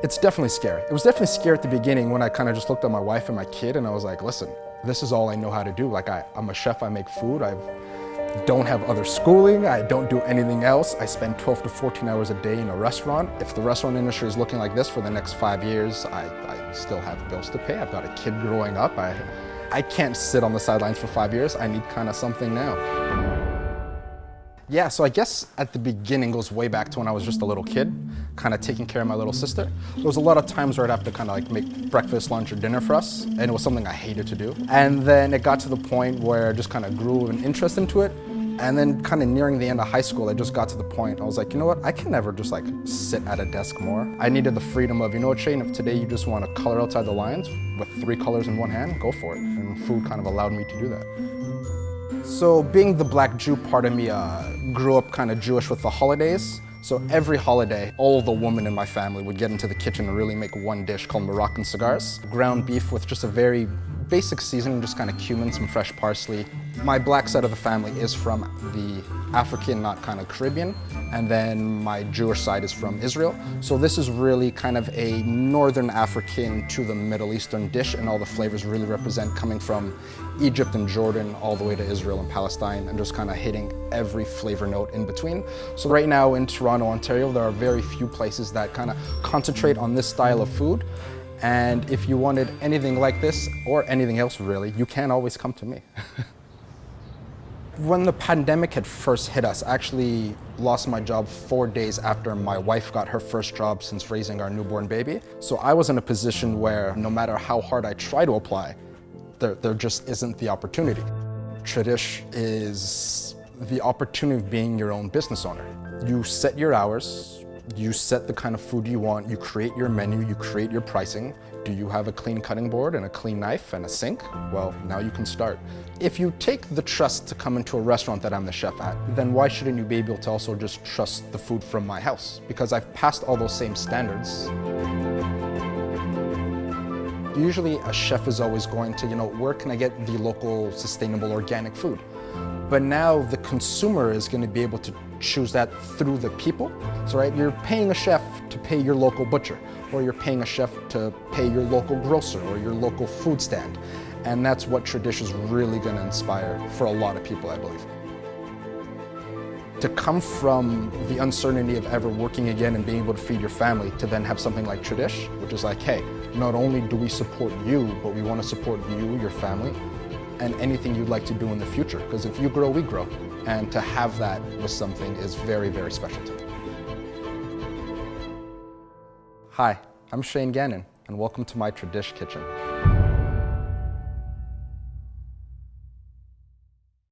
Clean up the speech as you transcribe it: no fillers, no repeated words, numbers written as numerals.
It's definitely scary. It was definitely scary at the beginning when I kind of just looked at my wife and my kid and I was like, listen, this is all I know how to do. Like I'm a chef, I make food, I don't have other schooling, I don't do anything else. I spend 12 to 14 hours a day in a restaurant. If the restaurant industry is looking like this for the next 5 years, I still have bills to pay. I've got a kid growing up. I can't sit on the sidelines for 5 years. I need kind of something now. Yeah, so I guess at the beginning goes way back to when I was just a little kid, kind of taking care of my little sister. There was a lot of times where I'd have to kind of like make breakfast, lunch, or dinner for us, and it was something I hated to do. And then it got to the point where I just kind of grew an interest into it. And then kind of nearing the end of high school, I just got to the point, I was like, you know what, I can never just like sit at a desk more. I needed the freedom of, you know what, Shane, if today you just want to color outside the lines with 3 colors in one hand, go for it. And food kind of allowed me to do that. So being the black Jew part of me grew up kind of Jewish with the holidays. So every holiday, all the women in my family would get into the kitchen and really make one dish called Moroccan cigars. Ground beef with just a very basic seasoning, just kind of cumin, some fresh parsley. My black side of the family is from the African, not kind of Caribbean, and then my Jewish side is from Israel. So this is really kind of a Northern African to the Middle Eastern dish, and all the flavors really represent coming from Egypt and Jordan all the way to Israel and Palestine, and just kind of hitting every flavor note in between. So right now in Toronto, Ontario, there are very few places that kind of concentrate on this style of food. And if you wanted anything like this, or anything else really, you can always come to me. When the pandemic had first hit us, I actually lost my job 4 days after my wife got her first job since raising our newborn baby. So I was in a position where no matter how hard I try to apply, there just isn't the opportunity. Tre'dish is the opportunity of being your own business owner. You set your hours, you set the kind of food you want, you create your menu, you create your pricing. Do you have a clean cutting board and a clean knife and a sink? Well, now you can start. If you take the trust to come into a restaurant that I'm the chef at, then why shouldn't you be able to also just trust the food from my house? Because I've passed all those same standards. Usually a chef is always going to, where can I get the local, sustainable, organic food? But now the consumer is going to be able to choose that through the people. So right, you're paying a chef to pay your local butcher, or you're paying a chef to pay your local grocer or your local food stand. And that's what Tre'dish is really going to inspire for a lot of people, I believe. To come from the uncertainty of ever working again and being able to feed your family, to then have something like Tre'dish, which is like, hey, not only do we support you, but we want to support you, your family, and anything you'd like to do in the future. Because if you grow, we grow. And to have that with something is very, very special to me. Hi, I'm Shane Gannon, and welcome to my Tre'dish kitchen.